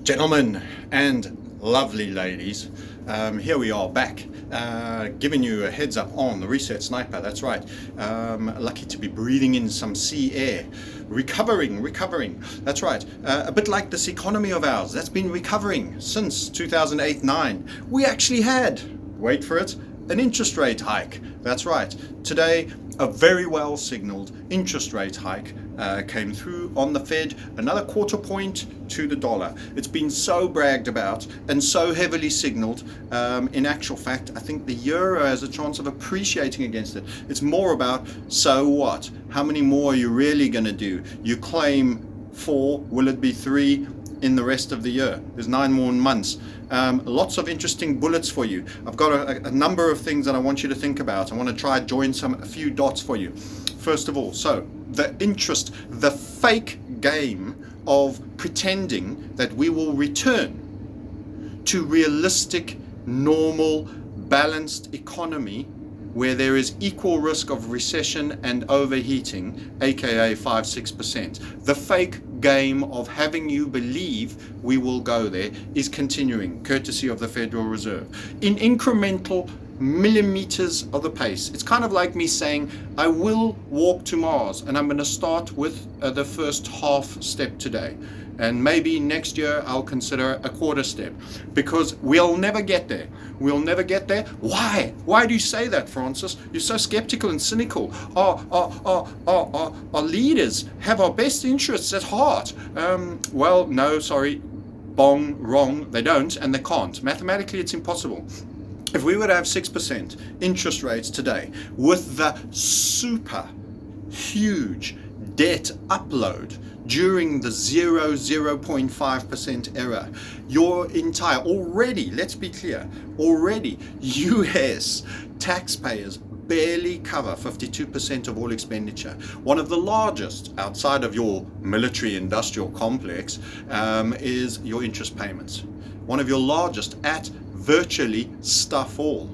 Gentlemen and lovely ladies, here we are back, giving you a heads up on the Reset Sniper. That's right. Lucky to be breathing in some sea air. Recovering. That's right. A bit like this economy of ours that's been recovering since 2008-9. We actually had, wait for it, an interest rate hike. That's right. Today, a very well signaled interest rate hike came through on the Fed, another quarter point to the dollar. It's been so bragged about and so heavily signaled. In actual fact, I think the euro has a chance of appreciating against it. It's more about, so what? How many more are you really going to do? You claim 4, will it be 3 in the rest of the year? There's 9 more months. Lots of interesting bullets for you. I've got a number of things that I want you to think about. I want to try join a few dots for you. First of all, so the fake game of pretending that we will return to realistic, normal, balanced economy where there is equal risk of recession and overheating, aka 5-6%. The fake game of having you believe we will go there is continuing, courtesy of the Federal Reserve, in incremental millimeters of the pace. It's kind of like me saying, I will walk to Mars, and I'm going to start with the first half step today. And maybe next year I'll consider a quarter step, because we'll never get there. We'll never get there. Why? Why do you say that, Francis? You're so skeptical and cynical. Our leaders have our best interests at heart. Well, no, sorry. Bong, wrong. They don't, and they can't. Mathematically, it's impossible. If we were to have 6% interest rates today with the super huge debt upload during the 0.5% era, your entire, already, let's be clear, already US taxpayers barely cover 52% of all expenditure. One of the largest outside of your military industrial complex is your interest payments. One of your largest at virtually stuff all.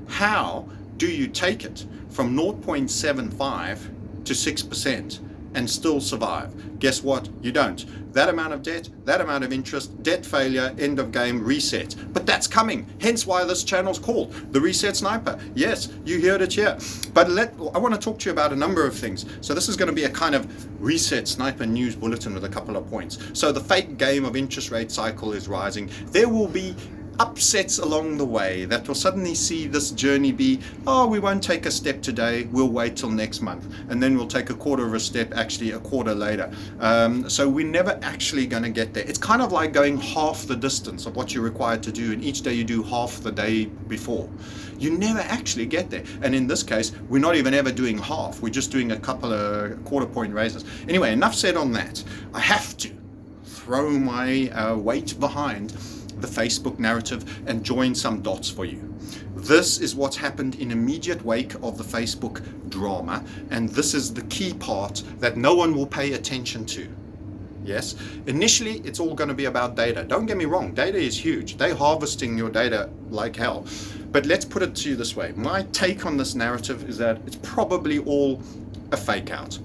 How do you take it from 0.75 to 6% and still survive? Guess what? You don't. That amount of debt, that amount of interest, debt failure, end of game, reset. But that's coming. Hence why this channel's called The Reset Sniper. Yes, you heard it here. But I want to talk to you about a number of things. So this is going to be a kind of Reset Sniper news bulletin with a couple of points. So the fake game of interest rate cycle is rising. There will be upsets along the way that will suddenly see this journey be, oh, we won't take a step today, we'll wait till next month, and then we'll take a quarter of a step actually a quarter later. So we're never actually going to get there. It's kind of like going half the distance of what you're required to do, and each day you do half the day before. You never actually get there. And in this case, we're not even ever doing half. We're just doing a couple of quarter point raises. Anyway, enough said on that. I have to throw my weight behind the Facebook narrative and join some dots for you. This is what's happened in immediate wake of the Facebook drama, and this is the key part that no one will pay attention to. Yes, initially it's all going to be about data. Don't get me wrong, data is huge. They're harvesting your data like hell. But let's put it to you this way. My take on this narrative is that it's probably all a fake out.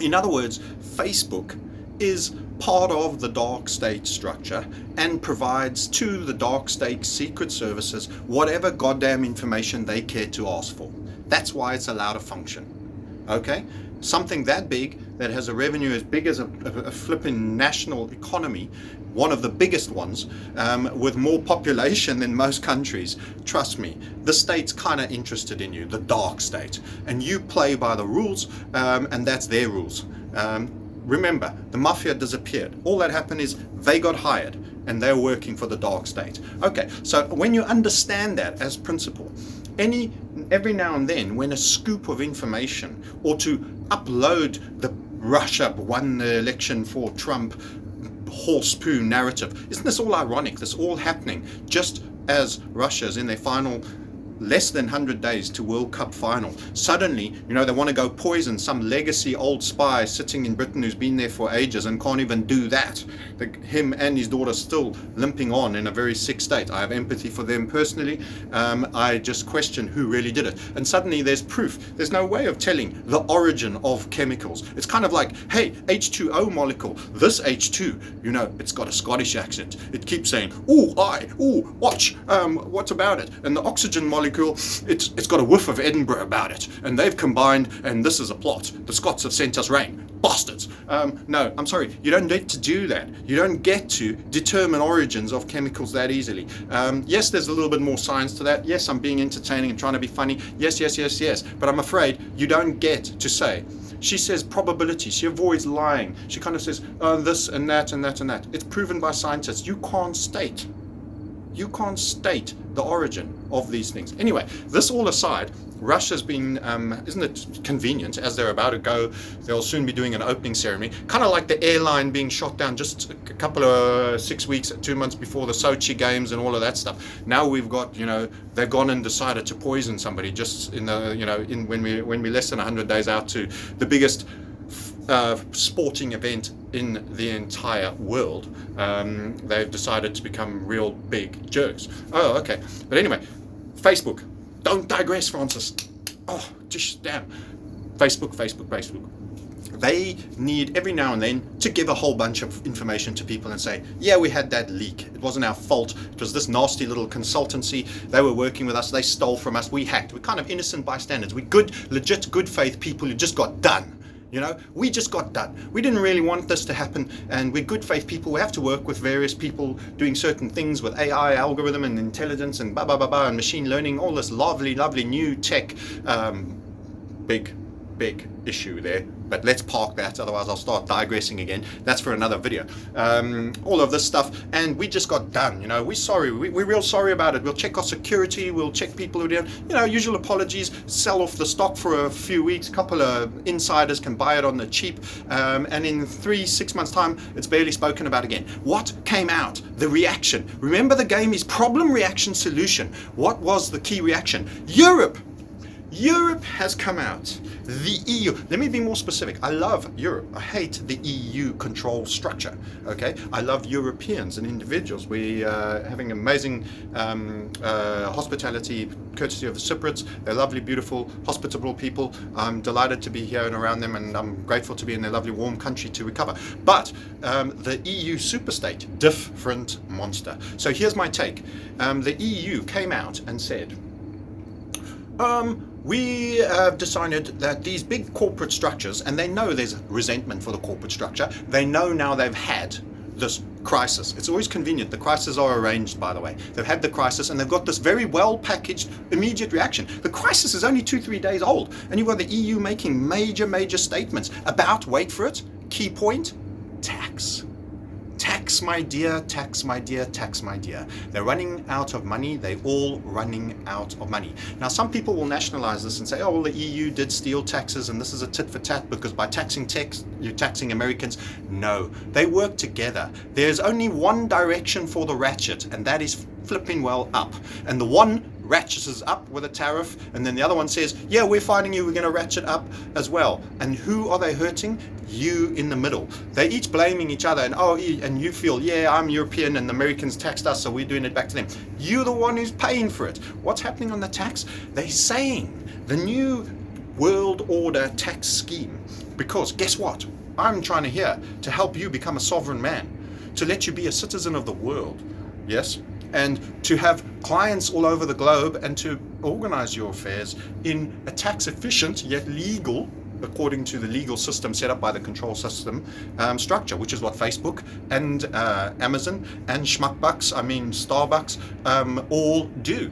In other words, Facebook is part of the dark state structure and provides to the dark state secret services whatever goddamn information they care to ask for. That's why it's allowed to function. Okay? Something that big, that has a revenue as big as a flipping national economy, one of the biggest ones, with more population than most countries. Trust me, the state's kind of interested in you, the dark state, and you play by the rules, and that's their rules. Remember, the mafia disappeared. All that happened is they got hired and they're working for the dark state. Okay, so when you understand that as principle, every now and then when a scoop of information or to upload the Russia won the election for Trump horse poo narrative, isn't this all ironic? This all happening just as Russia's in their final less than 100 days to World Cup final. Suddenly, they want to go poison some legacy old spy sitting in Britain who's been there for ages and can't even do that. Him and his daughter still limping on in a very sick state. I have empathy for them personally. I just question who really did it. And suddenly there's proof. There's no way of telling the origin of chemicals. It's kind of like, hey, H2O molecule, this H2, it's got a Scottish accent. It keeps saying, watch, what about it? And the oxygen molecule, it's got a whiff of Edinburgh about it, and they've combined, and this is a plot. The Scots have sent us rain, bastards. No, I'm sorry, you don't get to do that. You don't get to determine origins of chemicals that easily. Yes, there's a little bit more science to that. Yes, I'm being entertaining and trying to be funny. Yes, but I'm afraid you don't get to say. She says probability. She avoids lying. She kind of says this and that and that and that. It's proven by scientists. You can't state the origin of these things. Anyway, this all aside, Russia's been, isn't it convenient, as they're about to go, they'll soon be doing an opening ceremony, kind of like the airline being shot down just a couple of 6 weeks, 2 months before the Sochi games and all of that stuff. Now we've got, they've gone and decided to poison somebody just in the, when we're less than 100 days out to the biggest sporting event in the entire world. They've decided to become real big jerks. Oh, okay. But anyway, Facebook. Don't digress, Francis. Oh, just damn. Facebook. They need every now and then to give a whole bunch of information to people and say, yeah, we had that leak. It wasn't our fault. It was this nasty little consultancy. They were working with us. They stole from us. We hacked. We're kind of innocent bystanders. We're good, legit, good faith people who just got done. We just got done. We didn't really want this to happen, and we're good faith people. We have to work with various people doing certain things with AI, algorithm, and intelligence, and and machine learning, all this lovely new tech. Big issue there. But let's park that, otherwise I'll start digressing again. That's for another video. All of this stuff, and we just got done. We're sorry. We're real sorry about it. We'll check our security. We'll check people who do. Usual apologies. Sell off the stock for a few weeks. A couple of insiders can buy it on the cheap, and in 3-6 months' time, it's barely spoken about again. What came out? The reaction. Remember, the game is problem, reaction, solution. What was the key reaction? Europe has come out. The EU, let me be more specific. I love Europe. I hate the EU control structure. Okay, I love Europeans and individuals. We are having amazing hospitality, courtesy of the Cypriots. They're lovely, beautiful, hospitable people. I'm delighted to be here and around them, and I'm grateful to be in their lovely, warm country to recover. But the EU superstate, different monster. So here's my take. The EU came out and said, we have decided that these big corporate structures, and they know there's resentment for the corporate structure, they know now they've had this crisis. It's always convenient. The crises are arranged, by the way. They've had the crisis, and they've got this very well-packaged immediate reaction. The crisis is only 2-3 days old, and you've got the EU making major statements about, wait for it, key point, tax. Tax, my dear, tax, my dear, tax, my dear. They're running out of money. They're all running out of money. Now, some people will nationalize this and say, oh, well, the EU did steal taxes, and this is a tit for tat because by taxing tax, you're taxing Americans. No, they work together. There's only one direction for the ratchet, and that is flipping well up. And the one ratchets up with a tariff, and then the other one says, yeah, we're fighting you, we're going to ratchet up as well. And who are they hurting? You in the middle. They're each blaming each other, and you feel, yeah, I'm European and the Americans taxed us, so we're doing it back to them. You're the one who's paying for it. What's happening on the tax? They're saying the new world order tax scheme, because guess what? I'm trying to help you become a sovereign man, to let you be a citizen of the world. Yes? And to have clients all over the globe, and to organize your affairs in a tax efficient yet legal, according to the legal system set up by the control system structure, which is what Facebook and Amazon and Starbucks all do.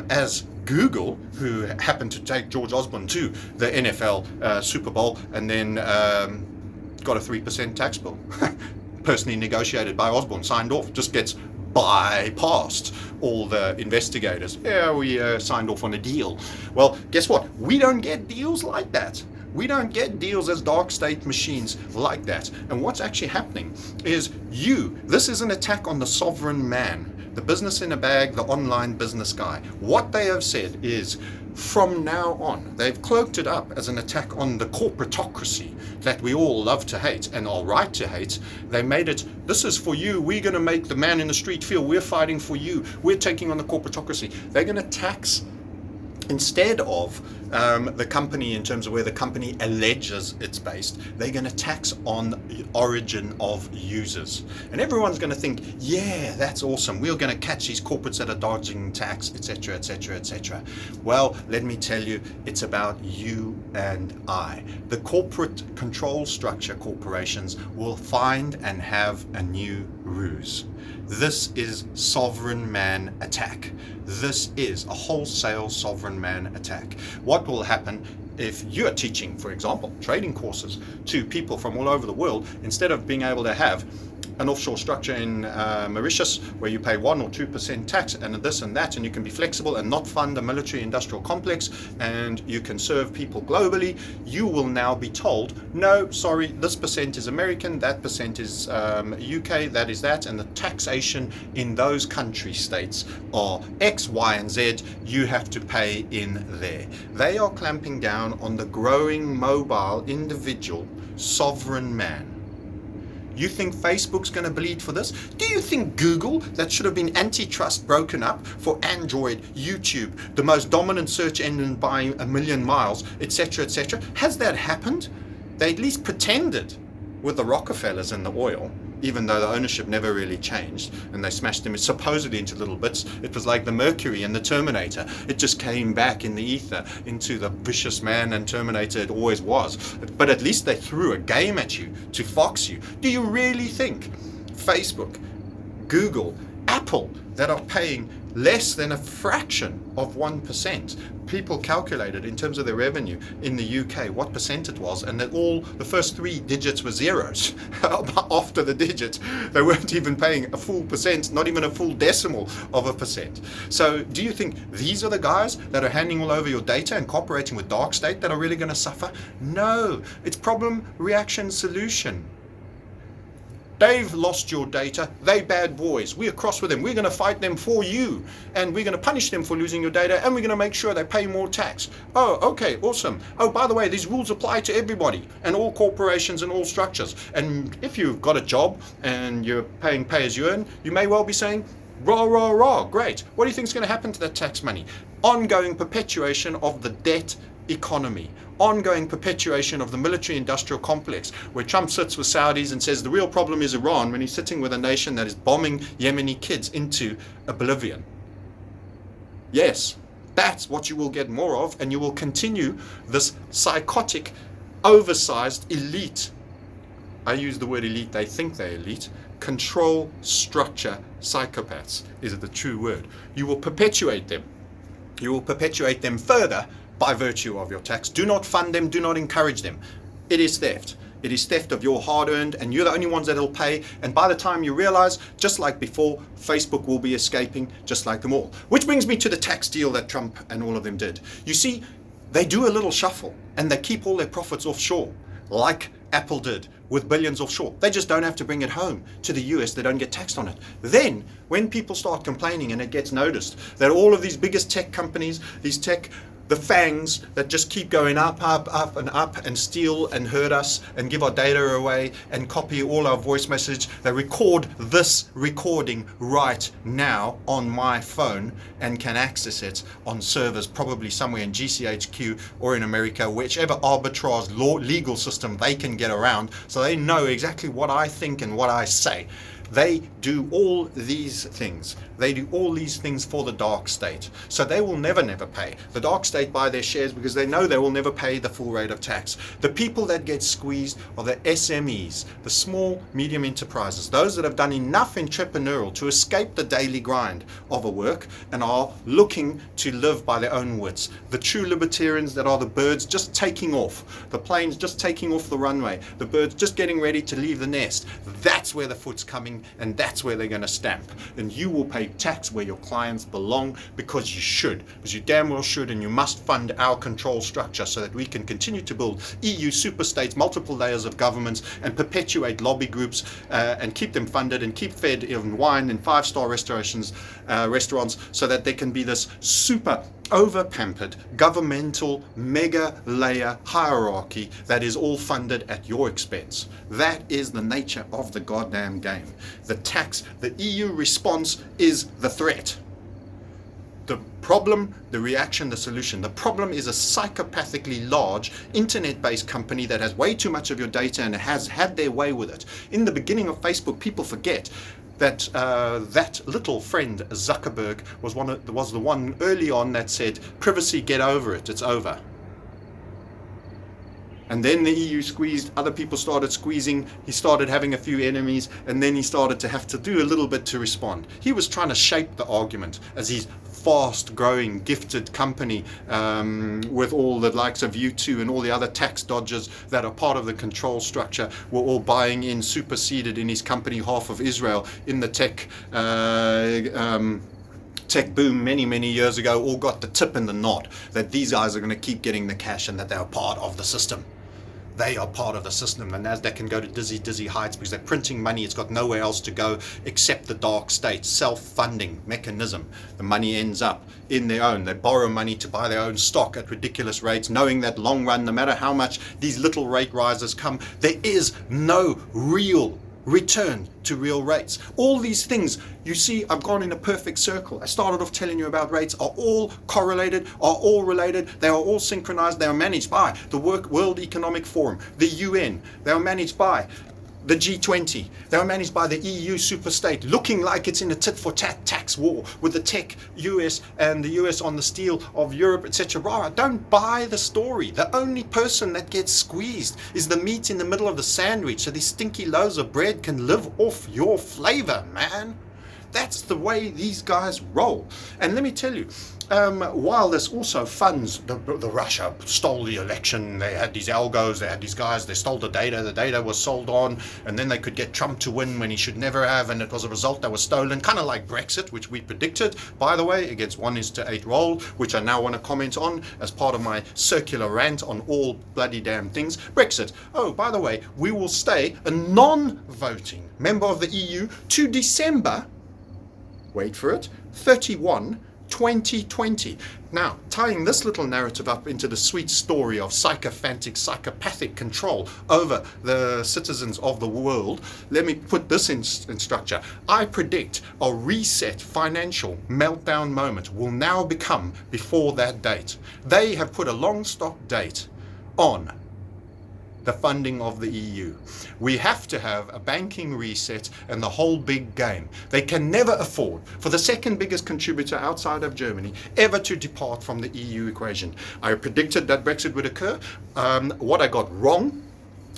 As Google, who happened to take George Osborne to the NFL Super Bowl and then got a 3% tax bill, personally negotiated by Osborne, signed off, just gets bypassed all the investigators. Yeah, we signed off on a deal. Well, guess what? We don't get deals like that. We don't get deals as dark state machines like that. And what's actually happening is this is an attack on the sovereign man. the business in a bag, the online business guy. What they have said is, from now on, they've cloaked it up as an attack on the corporatocracy that we all love to hate and are right to hate. They made it, this is for you, we're going to make the man in the street feel we're fighting for you, we're taking on the corporatocracy. They're going to tax, instead of the company, in terms of where the company alleges it's based, they're going to tax on the origin of users. And everyone's going to think, yeah, that's awesome. We're going to catch these corporates that are dodging tax, etc., etc., etc. Well, let me tell you, it's about you and I. The corporate control structure corporations will find and have a new ruse. This is sovereign man attack. This is a wholesale sovereign man attack. What will happen if you're teaching, for example, trading courses to people from all over the world, instead of being able to have an offshore structure in Mauritius where you pay 1 or 2% tax and this and that, and you can be flexible and not fund a military industrial complex, and you can serve people globally, you will now be told, no, sorry, this percent is American, that percent is UK, that is that, and the taxation in those country states are X, Y, and Z, you have to pay in there. They are clamping down on the growing mobile individual sovereign man. You think Facebook's going to bleed for this? Do you think Google, that should have been antitrust broken up for Android, YouTube, the most dominant search engine by a million miles, etc., has that happened? They at least pretended with the Rockefellers and the oil, even though the ownership never really changed, and they smashed them supposedly into little bits. It was like the Mercury and the Terminator. It just came back in the ether into the vicious man and Terminator it always was. But at least they threw a game at you to fox you. Do you really think Facebook, Google, Apple, that are paying less than a fraction of 1%, people calculated in terms of their revenue in the UK what percent it was, and that all the first 3 digits were zeros after the digit? They weren't even paying a full percent, not even a full decimal of a percent. So do you think these are the guys that are handing all over your data and cooperating with dark state that are really going to suffer? No, it's problem, reaction, solution. They've lost your data. They bad boys. We're cross with them. We're going to fight them for you. And we're going to punish them for losing your data. And we're going to make sure they pay more tax. Oh, okay, awesome. Oh, by the way, these rules apply to everybody and all corporations and all structures. And if you've got a job and you're paying pay as you earn, you may well be saying, rah, rah, rah, great. What do you think is going to happen to that tax money? Ongoing perpetuation of the debt economy, ongoing perpetuation of the military industrial complex, where Trump sits with Saudis and says the real problem is Iran, when he's sitting with a nation that is bombing Yemeni kids into oblivion. Yes, that's what you will get more of, and you will continue this psychotic, oversized elite. I use the word elite, they think they're elite. Control structure psychopaths is it the true word. You will perpetuate them. You will perpetuate them further by virtue of your tax. Do not fund them, do not encourage them. It is theft. It is theft of your hard-earned, and you're the only ones that'll pay. And by the time you realize, just like before, Facebook will be escaping, just like them all. Which brings me to the tax deal that Trump and all of them did. You see, they do a little shuffle, and they keep all their profits offshore, like Apple did with billions offshore. They just don't have to bring it home to the US. They don't get taxed on it. Then, when people start complaining and it gets noticed that all of these biggest tech companies, the fangs that just keep going up and steal and hurt us and give our data away and copy all our voice message. They record this recording right now on my phone and can access it on servers probably somewhere in GCHQ or in America, whichever arbitrage legal system they can get around, so they know exactly what I think and what I say. They do all these things. They do all these things for the dark state. So they will never pay. The dark state buy their shares because they know they will never pay the full rate of tax. The people that get squeezed are the SMEs, the small, medium enterprises, those that have done enough entrepreneurial to escape the daily grind of a work and are looking to live by their own wits. The true libertarians that are the birds just taking off, the planes just taking off the runway, the birds just getting ready to leave the nest. That's where the foot's coming thing, and that's where they're going to stamp. And you will pay tax where your clients belong, because you should, because you damn well should, and you must fund our control structure so that we can continue to build EU superstates, multiple layers of governments, and perpetuate lobby groups, and keep them funded and keep fed in wine in five-star restaurants, so that there can be this super over-pampered governmental mega layer hierarchy that is all funded at your expense. That is the nature of the goddamn game. The tax, the EU response is the threat. The problem, the reaction, the solution. The problem is a psychopathically large internet-based company that has way too much of your data and has had their way with it. In the beginning of Facebook, people forget that that little friend Zuckerberg was the one early on that said, privacy, get over it, it's over. And then the EU squeezed, other people started squeezing, he started having a few enemies, and then he started to have to do a little bit to respond. He was trying to shape the argument as his fast-growing, gifted company with all the likes of U2 and all the other tax dodgers that are part of the control structure were all buying in, superseded in his company, half of Israel, in the tech boom many years ago, all got the tip and the nod that these guys are going to keep getting the cash and that they're part of the system. They are part of the system. The NASDAQ can go to dizzy heights because they're printing money. It's got nowhere else to go except the dark state, self-funding mechanism. The money ends up in their own. They borrow money to buy their own stock at ridiculous rates, knowing that long run, no matter how much these little rate rises come, there is no real return to real rates. All these things, you see, I've gone in a perfect circle. I started off telling you about rates are all correlated, are all related, they are all synchronized, they are managed by the World Economic Forum, the UN, they are managed by the G20, they are managed by the EU superstate, looking like it's in a tit-for-tat tax war with the tech US and the US on the steel of Europe, etc. Don't buy the story. The only person that gets squeezed is the meat in the middle of the sandwich, so these stinky loaves of bread can live off your flavor, man. That's the way these guys roll. And let me tell you, while this also funds the Russia stole the election, they had these algos, they had these guys, they stole the data was sold on, and then they could get Trump to win when he should never have, and it was a result that was stolen, kind of like Brexit, which we predicted, by the way, against 1:8 roll, which I now want to comment on as part of my circular rant on all bloody damn things. Brexit, oh, by the way, we will stay a non-voting member of the EU to December, wait for it, 31, 2020. Now, tying this little narrative up into the sweet story of psychopathic control over the citizens of the world, let me put this in structure. I predict a reset financial meltdown moment will now become before that date. They have put a long stop date on the funding of the EU. We have to have a banking reset and the whole big game. They can never afford, for the second biggest contributor outside of Germany, ever to depart from the EU equation. I predicted that Brexit would occur. What I got wrong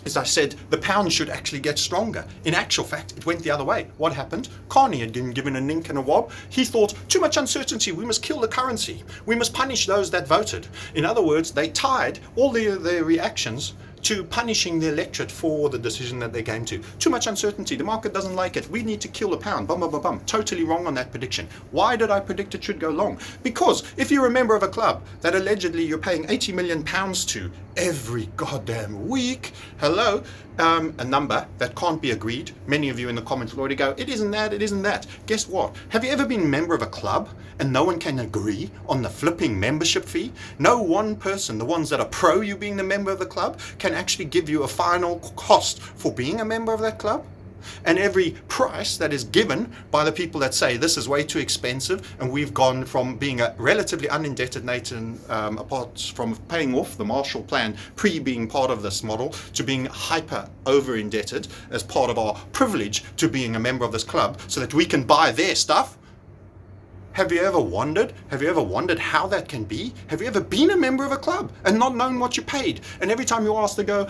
is I said the pound should actually get stronger. In actual fact, it went the other way. What happened? Carney had been given a nink and a wob. He thought, too much uncertainty, we must kill the currency. We must punish those that voted. In other words, they tied all their reactions to punishing the electorate for the decision that they came to. Too much uncertainty. The market doesn't like it. We need to kill the pound. Bum, bum, bum, bum. Totally wrong on that prediction. Why did I predict it should go long? Because if you're a member of a club that allegedly you're paying £80 million to every goddamn week, hello, a number that can't be agreed. Many of you in the comments will already go, it isn't that, it isn't that. Guess what? Have you ever been a member of a club and no one can agree on the flipping membership fee? No one person, the ones that are pro you being the member of the club, can actually give you a final cost for being a member of that club? And every price that is given by the people that say this is way too expensive, and we've gone from being a relatively unindebted nation, apart from paying off the Marshall Plan being part of this model, to being hyper over indebted as part of our privilege to being a member of this club so that we can buy their stuff. Have you ever wondered? Have you ever wondered how that can be? Have you ever been a member of a club and not known what you paid? And every time you ask, they go,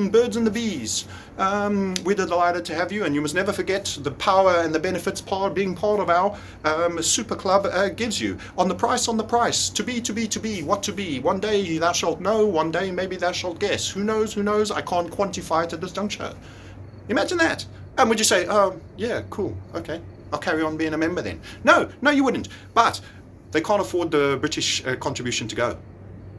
birds and the bees. We're delighted to have you, and you must never forget the power and the benefits being part of our super club gives you. On the price, to be, what to be. One day thou shalt know, one day maybe thou shalt guess. Who knows? I can't quantify it at this juncture. Imagine that. And would you say, oh, yeah, cool, okay, I'll carry on being a member then? No, you wouldn't. But they can't afford the British contribution to go.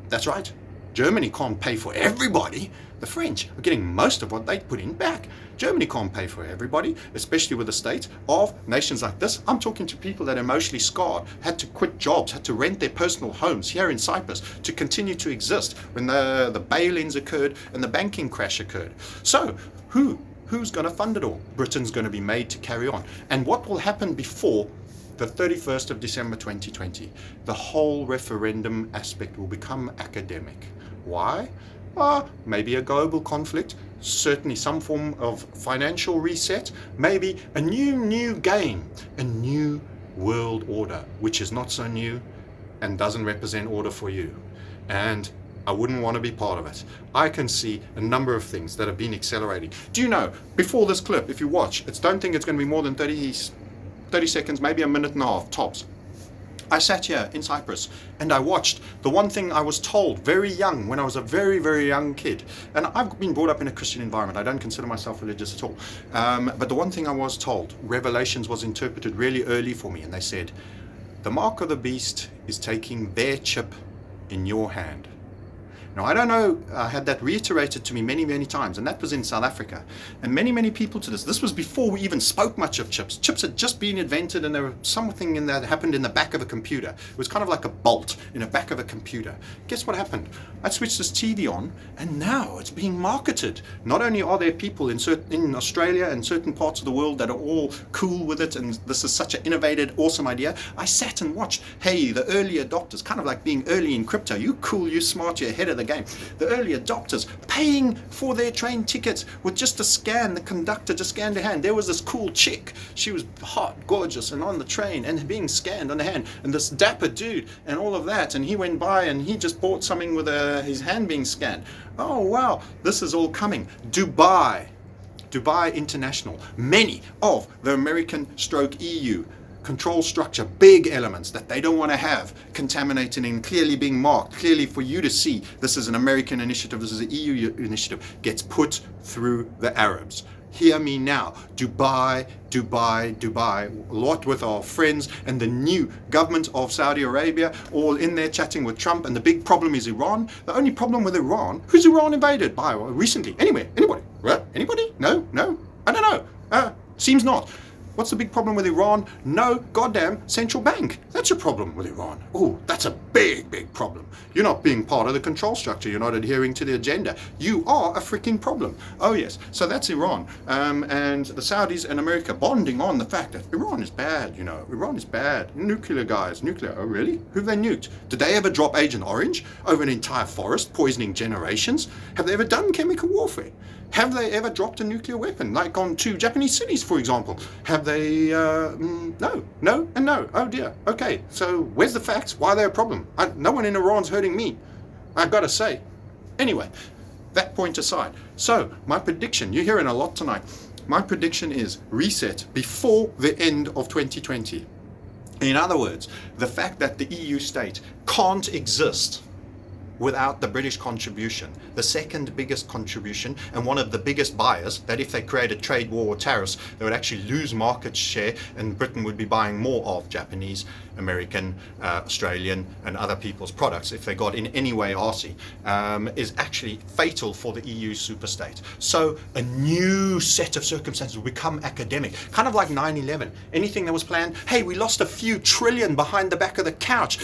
That's right. Germany can't pay for everybody. The French are getting most of what they put in back. Germany can't pay for everybody, especially with the state of nations like this. I'm talking to people that are emotionally scarred, had to quit jobs, had to rent their personal homes here in Cyprus to continue to exist when the bail-ins occurred and the banking crash occurred. So who's going to fund it all? Britain's going to be made to carry on. And what will happen before the 31st of December 2020? The whole referendum aspect will become academic. Why? Maybe a global conflict, certainly some form of financial reset, maybe a new game, a new world order, which is not so new and doesn't represent order for you. And I wouldn't want to be part of it. I can see a number of things that have been accelerating. Do you know, before this clip, if you watch, don't think it's going to be more than 30 seconds, maybe a minute and a half, tops. I sat here in Cyprus and I watched the one thing I was told very young, when I was a very, very young kid. And I've been brought up in a Christian environment. I don't consider myself religious at all. But the one thing I was told, Revelations was interpreted really early for me. And they said, the mark of the beast is taking their chip in your hand. Now, I don't know, I had that reiterated to me many, many times, and that was in South Africa. And many, many people to this. This was before we even spoke much of chips. Chips had just been invented, and there was something in there that happened in the back of a computer. It was kind of like a bolt in the back of a computer. Guess what happened? I switched this TV on, and now it's being marketed. Not only are there people in Australia and certain parts of the world that are all cool with it, and this is such an innovative, awesome idea. I sat and watched, hey, the early adopters, kind of like being early in crypto. You cool, you smart, you're ahead of the game. The early adopters paying for their train tickets with just a scan. The conductor just scanned her hand. There was this cool chick. She was hot, gorgeous, and on the train and being scanned on the hand. And this dapper dude and all of that. And he went by and he just bought something with his hand being scanned. Oh, wow. This is all coming. Dubai International. Many of the American stroke EU control structure, big elements that they don't want to have contaminated and clearly being marked, clearly for you to see this is an American initiative, this is an EU initiative, gets put through the Arabs. Hear me now. Dubai, a lot with our friends and the new government of Saudi Arabia, all in there chatting with Trump, and the big problem is Iran. The only problem with Iran, who's Iran invaded by recently? Anywhere? Anybody? Right? Anybody? No? I don't know. Seems not. What's the big problem with Iran? No goddamn central bank. That's a problem with Iran. Oh, that's a big problem. You're not being part of the control structure. You're not adhering to the agenda. You are a freaking problem. Oh yes, so that's Iran. And the Saudis and America bonding on the fact that Iran is bad, Iran is bad. Nuclear guys, nuclear. Oh really? Who've they nuked? Did they ever drop Agent Orange over an entire forest, poisoning generations? Have they ever done chemical warfare? Have they ever dropped a nuclear weapon, like on 2 Japanese cities, for example? Have they? No, and no. Oh dear. Okay, so where's the facts? Why are they a problem? No one in Iran's hurting me, I've got to say. Anyway, that point aside. So, my prediction, you're hearing a lot tonight. My prediction is reset before the end of 2020. In other words, the fact that the EU state can't exist without the British contribution, the second biggest contribution and one of the biggest buyers, that if they created trade war or tariffs, they would actually lose market share and Britain would be buying more of Japanese, American, Australian and other people's products if they got in any way arsey, is actually fatal for the EU superstate. So a new set of circumstances will become academic, kind of like 9/11. Anything that was planned, hey, we lost a few trillion behind the back of the couch,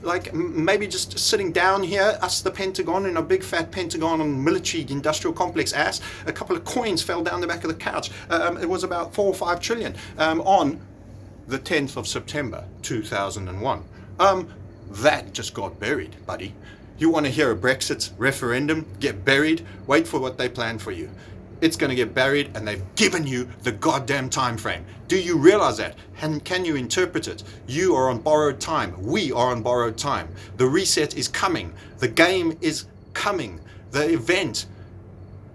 like maybe just sitting down here, us the Pentagon in a big fat Pentagon on military industrial complex ass, a couple of coins fell down the back of the couch. It was about 4 or 5 trillion on the 10th of September 2001. That just got buried, buddy. You want to hear a Brexit referendum get buried? Wait for what they plan for you. It's going to get buried, and they've given you the goddamn time frame. Do you realize that? And can you interpret it? You are on borrowed time. We are on borrowed time. The reset is coming. The game is coming. The event,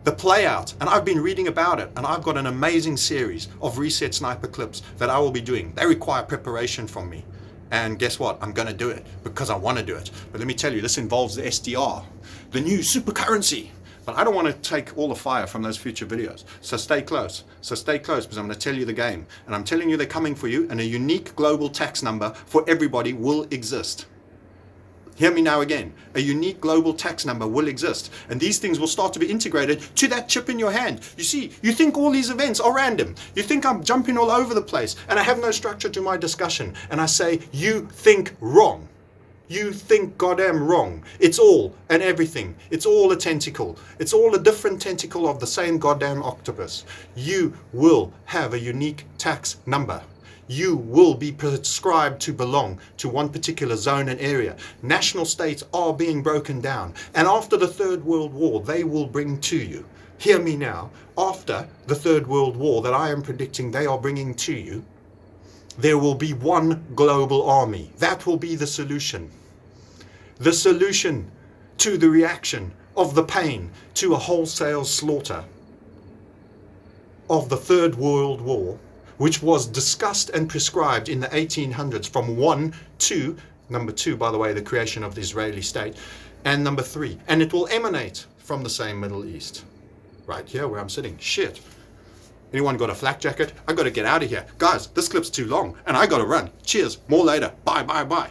the play out, and I've been reading about it, and I've got an amazing series of reset sniper clips that I will be doing. They require preparation from me. And guess what? I'm going to do it because I want to do it. But let me tell you, this involves the SDR, the new super currency. But I don't want to take all the fire from those future videos. So stay close. So stay close, because I'm going to tell you the game. And I'm telling you they're coming for you, and a unique global tax number for everybody will exist. Hear me now again. A unique global tax number will exist. And these things will start to be integrated to that chip in your hand. You see, you think all these events are random. You think I'm jumping all over the place and I have no structure to my discussion. And I say, you think wrong. You think goddamn wrong. It's all and everything. It's all a tentacle. It's all a different tentacle of the same goddamn octopus. You will have a unique tax number. You will be prescribed to belong to one particular zone and area. National states are being broken down. And after the Third World War, they will bring to you. Hear me now. After the Third World War that I am predicting they are bringing to you, there will be one global army. That will be the solution. The solution to the reaction of the pain to a wholesale slaughter of the Third World War, which was discussed and prescribed in the 1800s from 1 to, number 2, by the way, the creation of the Israeli state, and number 3. And it will emanate from the same Middle East. Right here where I'm sitting. Shit. Anyone got a flak jacket? I got to get out of here. Guys, this clip's too long, and I got to run. Cheers. More later. Bye, bye, bye.